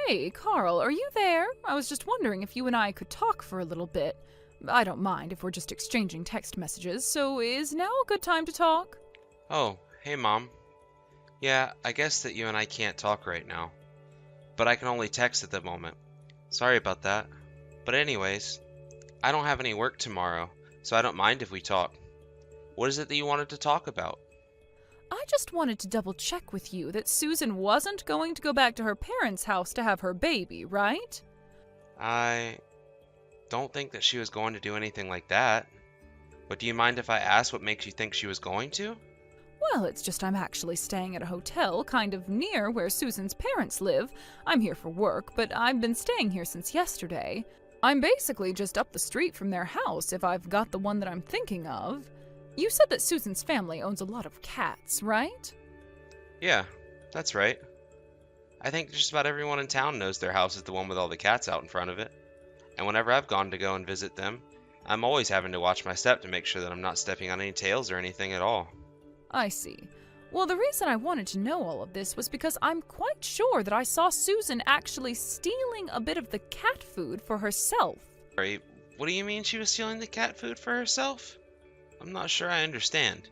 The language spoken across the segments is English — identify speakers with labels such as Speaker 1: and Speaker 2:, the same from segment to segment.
Speaker 1: Hey, Carl, are you there? I was just wondering if you and I could talk for a little bit. I don't mind if we're just exchanging text messages, so is now a good time to talk?
Speaker 2: Oh, hey Mom. Yeah, I guess that you and I can't talk right now, but I can only text at the moment. Sorry about that. But anyways, I don't have any work tomorrow, so I don't mind if we talk. What is it that you wanted to talk about?
Speaker 1: I just wanted to double check with you that Susan wasn't going to go back to her parents' house to have her baby, right?
Speaker 2: I don't think that she was going to do anything like that. But do you mind if I ask what makes you think she was going to?
Speaker 1: Well, it's just I'm actually staying at a hotel kind of near where Susan's parents live. I'm here for work, but I've been staying here since yesterday. I'm basically just up the street from their house if I've got the one that I'm thinking of. You said that Susan's family owns a lot of cats, right?
Speaker 2: Yeah, that's right. I think just about everyone in town knows their house is the one with all the cats out in front of it. And whenever I've gone to go and visit them, I'm always having to watch my step to make sure that I'm not stepping on any tails or anything at all.
Speaker 1: I see. Well, the reason I wanted to know all of this was because I'm quite sure that I saw Susan actually stealing a bit of the cat food for herself.
Speaker 2: Sorry, what do you mean she was stealing the cat food for herself? I'm not sure I understand.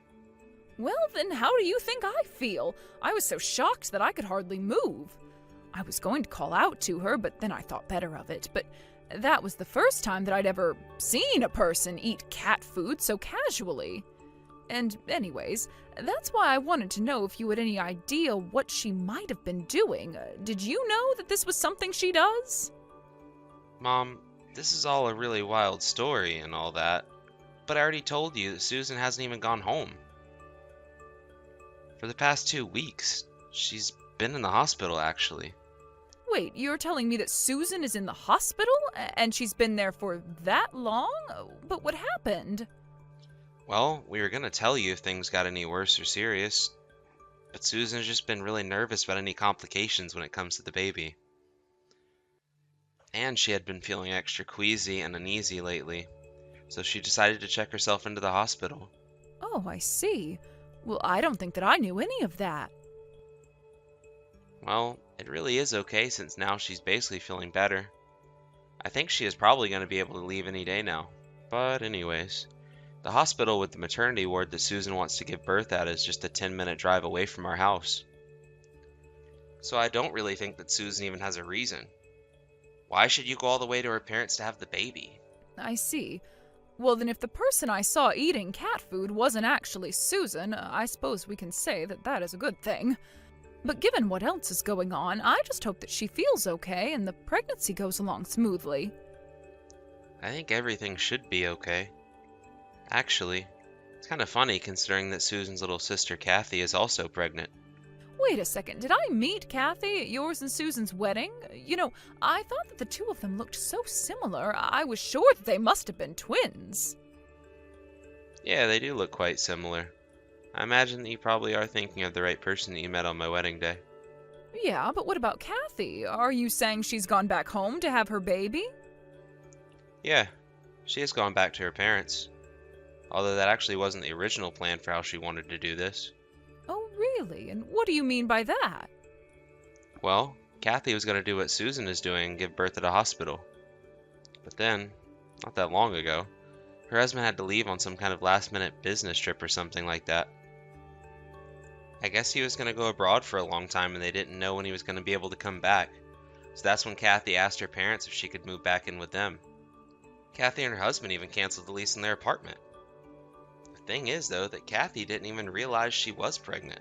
Speaker 1: Well, then how do you think I feel? I was so shocked that I could hardly move. I was going to call out to her, but then I thought better of it. But that was the first time that I'd ever seen a person eat cat food so casually. And anyways, that's why I wanted to know if you had any idea what she might have been doing. Did you know that this was something she does?
Speaker 2: Mom, this is all a really wild story and all that, but I already told you that Susan hasn't even gone home. For the past 2 weeks, she's been in the hospital actually.
Speaker 1: Wait, you're telling me that Susan is in the hospital and she's been there for that long? But what happened?
Speaker 2: Well, we were gonna tell you if things got any worse or serious, but Susan's just been really nervous about any complications when it comes to the baby. And she had been feeling extra queasy and uneasy lately, so she decided to check herself into the hospital.
Speaker 1: Oh, I see. Well, I don't think that I knew any of that.
Speaker 2: Well, it really is okay since now she's basically feeling better. I think she is probably going to be able to leave any day now. But anyways, the hospital with the maternity ward that Susan wants to give birth at is just a 10-minute drive away from our house. So I don't really think that Susan even has a reason. Why should you go all the way to her parents to have the baby?
Speaker 1: I see. Well, then if the person I saw eating cat food wasn't actually Susan, I suppose we can say that that is a good thing. But given what else is going on, I just hope that she feels okay and the pregnancy goes along smoothly.
Speaker 2: I think everything should be okay. Actually, it's kind of funny considering that Susan's little sister Kathy is also pregnant.
Speaker 1: Wait a second, did I meet Kathy at yours and Susan's wedding? You know, I thought that the two of them looked so similar, I was sure that they must have been twins.
Speaker 2: Yeah, they do look quite similar. I imagine that you probably are thinking of the right person that you met on my wedding day.
Speaker 1: Yeah, but what about Kathy? Are you saying she's gone back home to have her baby?
Speaker 2: Yeah, she has gone back to her parents. Although that actually wasn't the original plan for how she wanted to do this.
Speaker 1: Oh, really? And what do you mean by that?
Speaker 2: Well, Kathy was going to do what Susan is doing and give birth at a hospital. But then, not that long ago, her husband had to leave on some kind of last-minute business trip or something like that. I guess he was going to go abroad for a long time and they didn't know when he was going to be able to come back. So that's when Kathy asked her parents if she could move back in with them. Kathy and her husband even canceled the lease on their apartment. The thing is, though, that Kathy didn't even realize she was pregnant.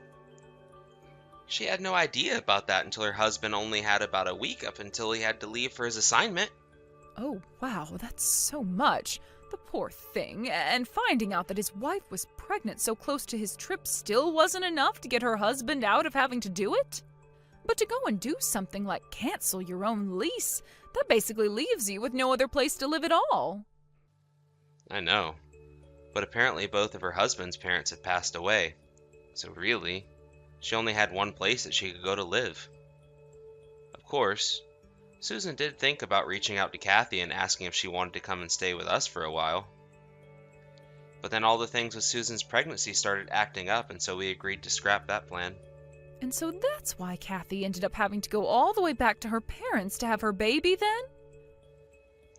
Speaker 2: She had no idea about that until her husband only had about a week up until he had to leave for his assignment.
Speaker 1: Oh, wow, that's so much. The poor thing. And finding out that his wife was pregnant so close to his trip still wasn't enough to get her husband out of having to do it? But to go and do something like cancel your own lease, that basically leaves you with no other place to live at all.
Speaker 2: I know. But apparently both of her husband's parents had passed away. So really, she only had one place that she could go to live. Of course, Susan did think about reaching out to Kathy and asking if she wanted to come and stay with us for a while. But then all the things with Susan's pregnancy started acting up, and so we agreed to scrap that plan.
Speaker 1: And so that's why Kathy ended up having to go all the way back to her parents to have her baby then?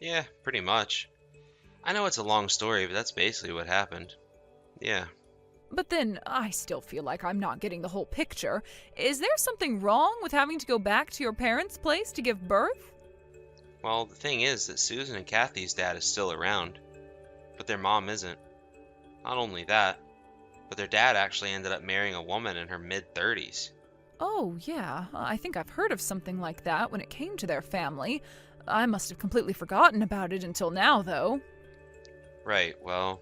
Speaker 2: Yeah, pretty much. I know it's a long story, but that's basically what happened. Yeah.
Speaker 1: But then I still feel like I'm not getting the whole picture. Is there something wrong with having to go back to your parents' place to give birth?
Speaker 2: Well, the thing is that Susan and Kathy's dad is still around, but their mom isn't. Not only that, but their dad actually ended up marrying a woman in her mid-30s.
Speaker 1: Oh, yeah. I think I've heard of something like that when it came to their family. I must have completely forgotten about it until now, though.
Speaker 2: Right, well,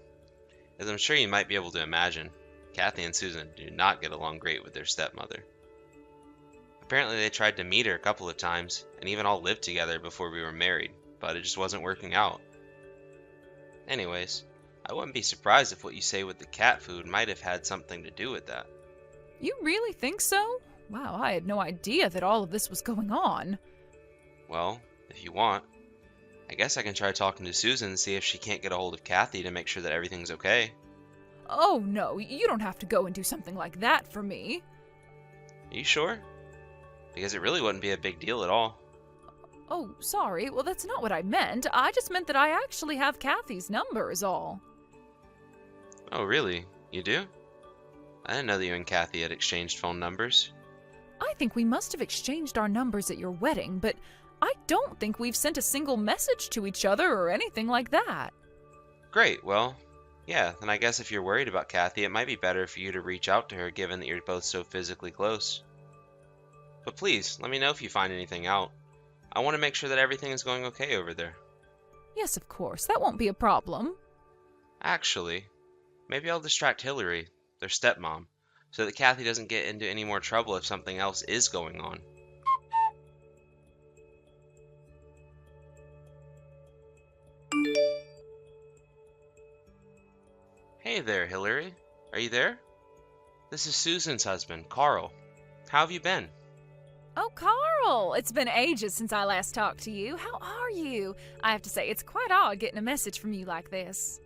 Speaker 2: as I'm sure you might be able to imagine, Kathy and Susan do not get along great with their stepmother. Apparently they tried to meet her a couple of times, and even all lived together before we were married, but it just wasn't working out. Anyways, I wouldn't be surprised if what you say with the cat food might have had something to do with that.
Speaker 1: You really think so? Wow, I had no idea that all of this was going on.
Speaker 2: Well, if you want, I guess I can try talking to Susan and see if she can't get a hold of Kathy to make sure that everything's okay.
Speaker 1: Oh, no, you don't have to go and do something like that for me.
Speaker 2: Are you sure? Because it really wouldn't be a big deal at all.
Speaker 1: Oh, sorry. Well, that's not what I meant. I just meant that I actually have Kathy's number is all.
Speaker 2: Oh, really? You do? I didn't know that you and Kathy had exchanged phone numbers.
Speaker 1: I think we must have exchanged our numbers at your wedding, but I don't think we've sent a single message to each other or anything like that.
Speaker 2: Great, well, yeah, then I guess if you're worried about Kathy, it might be better for you to reach out to her given that you're both so physically close. But please, let me know if you find anything out. I want to make sure that everything is going okay over there.
Speaker 1: Yes, of course. That won't be a problem.
Speaker 2: Actually, maybe I'll distract Hillary, their stepmom, so that Kathy doesn't get into any more trouble if something else is going on. Hey there, Hillary. Are you there? This is Susan's husband, Carl. How have you been?
Speaker 1: Oh, Carl! It's been ages since I last talked to you. How are you? I have to say, it's quite odd getting a message from you like this.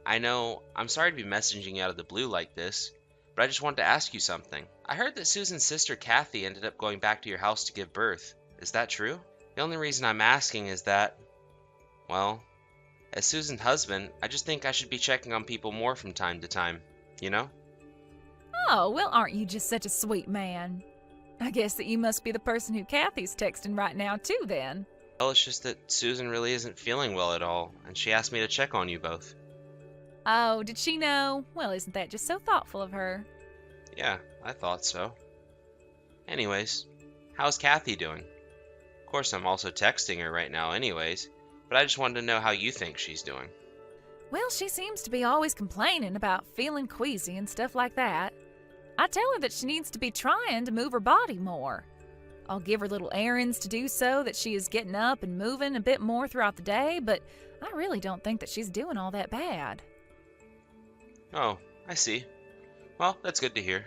Speaker 2: I know, I'm sorry to be messaging you out of the blue like this, but I just wanted to ask you something. I heard that Susan's sister Kathy ended up going back to your house to give birth. Is that true? The only reason I'm asking is that, well, as Susan's husband, I just think I should be checking on people more from time to time, you know?
Speaker 1: Oh, well, aren't you just such a sweet man? I guess that you must be the person who Kathy's texting right now, too, then.
Speaker 2: Well, it's just that Susan really isn't feeling well at all, and she asked me to check on you both.
Speaker 1: Oh, did she know? Well, isn't that just so thoughtful of her?
Speaker 2: Yeah, I thought so. Anyways, how's Kathy doing? Of course, I'm also texting her right now anyways, but I just wanted to know how you think she's doing.
Speaker 1: Well, she seems to be always complaining about feeling queasy and stuff like that. I tell her that she needs to be trying to move her body more. I'll give her little errands to do so that she is getting up and moving a bit more throughout the day, but I really don't think that she's doing all that bad.
Speaker 2: Oh, I see. Well, that's good to hear.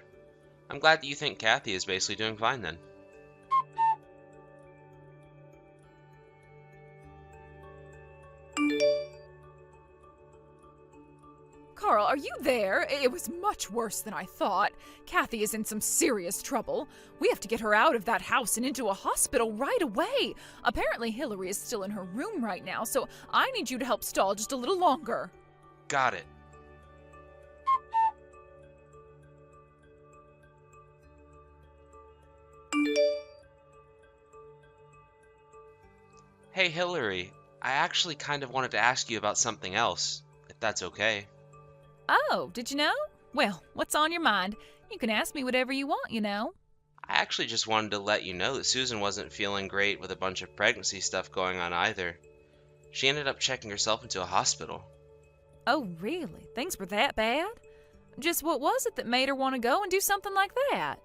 Speaker 2: I'm glad that you think Kathy is basically doing fine then.
Speaker 1: Carl, are you there? It was much worse than I thought. Kathy is in some serious trouble. We have to get her out of that house and into a hospital right away. Apparently Hillary is still in her room right now, so I need you to help stall just a little longer.
Speaker 2: Got it. Hey Hillary, I actually kind of wanted to ask you about something else, if that's okay.
Speaker 1: Oh, did you know? Well, what's on your mind? You can ask me whatever you want, you know.
Speaker 2: I actually just wanted to let you know that Susan wasn't feeling great with a bunch of pregnancy stuff going on either. She ended up checking herself into a hospital.
Speaker 1: Oh, really? Things were that bad? Just what was it that made her want to go and do something like that?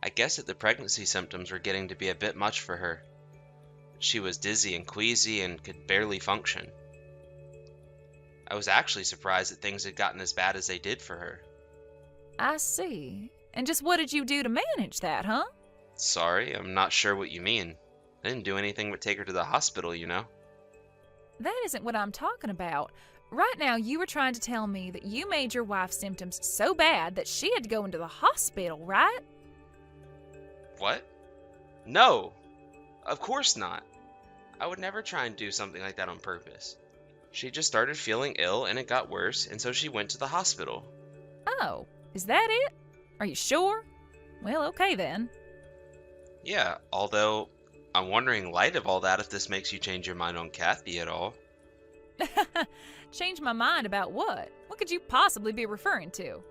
Speaker 2: I guess that the pregnancy symptoms were getting to be a bit much for her. She was dizzy and queasy and could barely function. I was actually surprised that things had gotten as bad as they did for her.
Speaker 1: I see. And just what did you do to manage that, huh?
Speaker 2: Sorry, I'm not sure what you mean. I didn't do anything but take her to the hospital, you know?
Speaker 1: That isn't what I'm talking about. Right now, you were trying to tell me that you made your wife's symptoms so bad that she had to go into the hospital, right?
Speaker 2: What? No, of course not. I would never try and do something like that on purpose. She just started feeling ill and it got worse, and so she went to the hospital.
Speaker 1: Oh, is that it? Are you sure? Well, okay then.
Speaker 2: Yeah, although I'm wondering, in light of all that, if this makes you change your mind on Kathy at all.
Speaker 1: Change my mind about what? What could you possibly be referring to?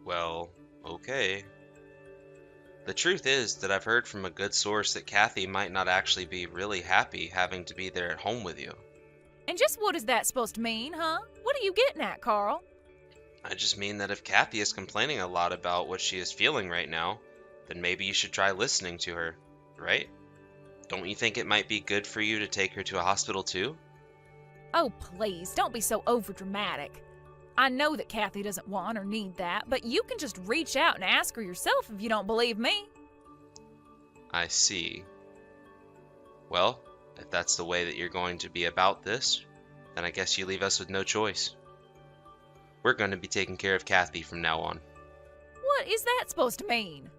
Speaker 2: Well, okay. The truth is that I've heard from a good source that Kathy might not actually be really happy having to be there at home with you.
Speaker 1: And just what is that supposed to mean, huh? What are you getting at, Carl?
Speaker 2: I just mean that if Kathy is complaining a lot about what she is feeling right now, then maybe you should try listening to her, right? Don't you think it might be good for you to take her to a hospital too?
Speaker 1: Oh, please, don't be so overdramatic. I know that Kathy doesn't want or need that, but you can just reach out and ask her yourself if you don't believe me.
Speaker 2: I see. Well, if that's the way that you're going to be about this, then I guess you leave us with no choice. We're going to be taking care of Kathy from now on.
Speaker 1: What is that supposed to mean?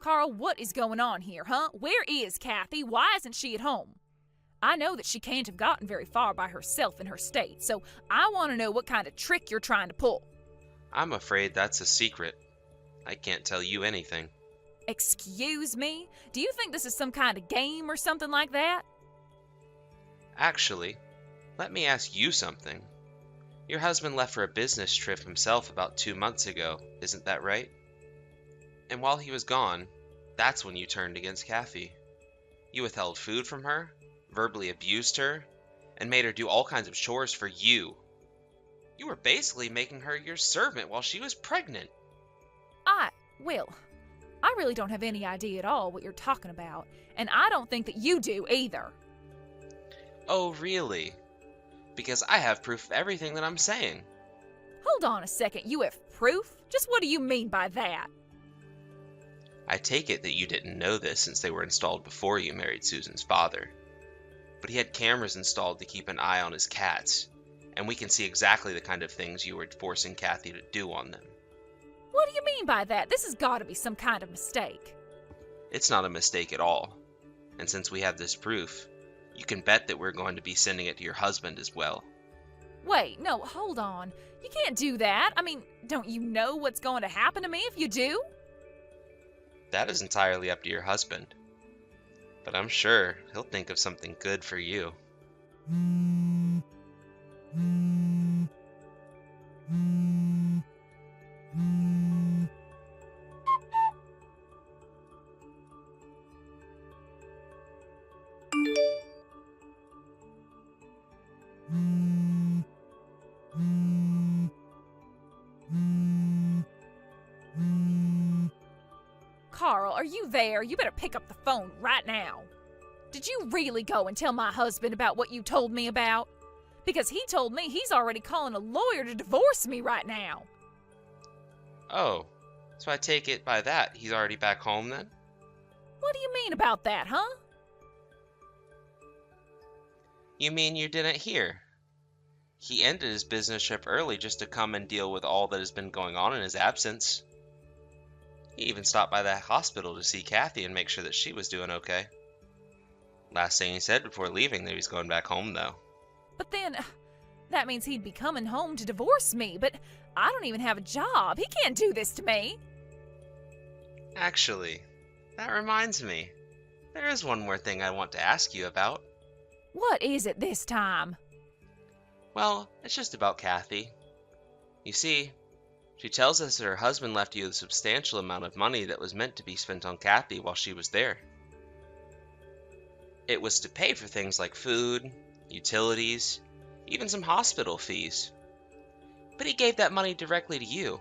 Speaker 1: Carl, what is going on here, huh? Where is Kathy? Why isn't she at home? I know that she can't have gotten very far by herself in her state, so I want to know what kind of trick you're trying to pull.
Speaker 2: I'm afraid that's a secret. I can't tell you anything.
Speaker 1: Excuse me? Do you think this is some kind of game or something like that?
Speaker 2: Actually, let me ask you something. Your husband left for a business trip himself about 2 months ago, isn't that right? And while he was gone, that's when you turned against Kathy. You withheld food from her, verbally abused her, and made her do all kinds of chores for you. You were basically making her your servant while she was pregnant.
Speaker 1: Well, I really don't have any idea at all what you're talking about, and I don't think that you do either.
Speaker 2: Oh, really? Because I have proof of everything that I'm saying.
Speaker 1: Hold on a second, you have proof? Just what do you mean by that?
Speaker 2: I take it that you didn't know this since they were installed before you married Susan's father. But he had cameras installed to keep an eye on his cats, and we can see exactly the kind of things you were forcing Kathy to do on them.
Speaker 1: What do you mean by that? This has got to be some kind of mistake.
Speaker 2: It's not a mistake at all. And since we have this proof, you can bet that we're going to be sending it to your husband as well.
Speaker 1: Wait, no, hold on. You can't do that. I mean, don't you know what's going to happen to me if you do?
Speaker 2: That is entirely up to your husband. But I'm sure he'll think of something good for you.
Speaker 1: Carl, are you there? You better pick up the phone right now. Did you really go and tell my husband about what you told me about? Because he told me he's already calling a lawyer to divorce me right now.
Speaker 2: Oh, so I take it by that he's already back home then?
Speaker 1: What do you mean about that, huh?
Speaker 2: You mean you didn't hear? He ended his business trip early just to come and deal with all that has been going on in his absence. He even stopped by the hospital to see Kathy and make sure that she was doing okay. Last thing he said before leaving that he was going back home, though.
Speaker 1: But then, that means he'd be coming home to divorce me, but I don't even have a job. He can't do this to me.
Speaker 2: Actually, that reminds me. There is one more thing I want to ask you about.
Speaker 1: What is it this time?
Speaker 2: Well, it's just about Kathy. You see, she tells us that her husband left you a substantial amount of money that was meant to be spent on Kathy while she was there. It was to pay for things like food, utilities, even some hospital fees. But he gave that money directly to you,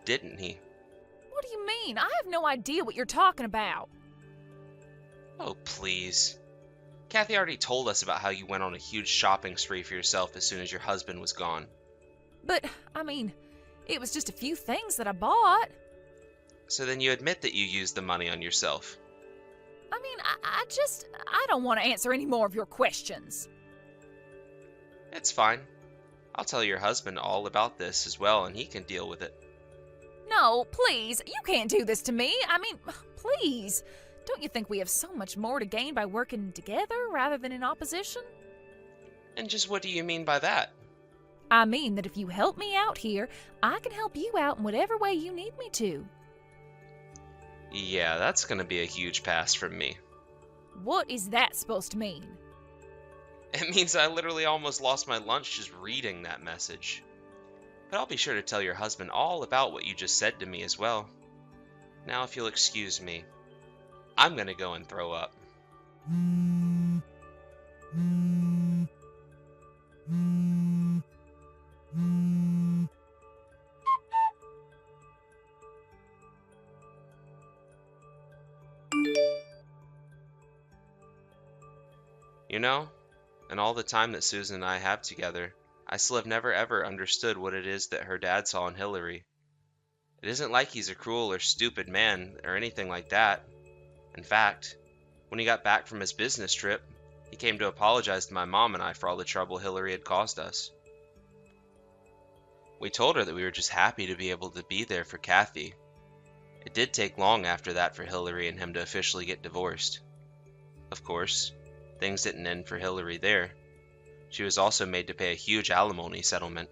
Speaker 2: didn't he?
Speaker 1: What do you mean? I have no idea what you're talking about.
Speaker 2: Oh, please. Kathy already told us about how you went on a huge shopping spree for yourself as soon as your husband was gone.
Speaker 1: But, I mean, it was just a few things that I bought.
Speaker 2: So then you admit that you used the money on yourself.
Speaker 1: I mean, I don't want to answer any more of your questions.
Speaker 2: It's fine. I'll tell your husband all about this as well, and he can deal with it.
Speaker 1: No, please, you can't do this to me. I mean, please. Don't you think we have so much more to gain by working together rather than in opposition?
Speaker 2: And just what do you mean by that?
Speaker 1: I mean that if you help me out here, I can help you out in whatever way you need me to.
Speaker 2: Yeah, that's gonna be a huge pass from me.
Speaker 1: What is that supposed to mean?
Speaker 2: It means I literally almost lost my lunch just reading that message. But I'll be sure to tell your husband all about what you just said to me as well. Now, if you'll excuse me, I'm gonna go and throw up. You know, in all the time that Susan and I have together, I still have never ever understood what it is that her dad saw in Hillary. It isn't like he's a cruel or stupid man or anything like that. In fact, when he got back from his business trip, he came to apologize to my mom and I for all the trouble Hillary had caused us. We told her that we were just happy to be able to be there for Kathy. It did take long after that for Hillary and him to officially get divorced. Of course, things didn't end for Hillary there. She was also made to pay a huge alimony settlement.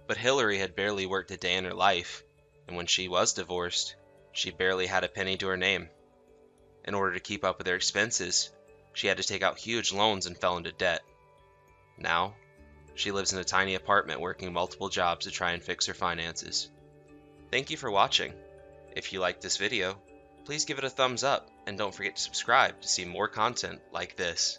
Speaker 2: But Hillary had barely worked a day in her life, and when she was divorced, she barely had a penny to her name. In order to keep up with her expenses, she had to take out huge loans and fell into debt. Now, she lives in a tiny apartment working multiple jobs to try and fix her finances. Thank you for watching. If you liked this video, please give it a thumbs up and don't forget to subscribe to see more content like this.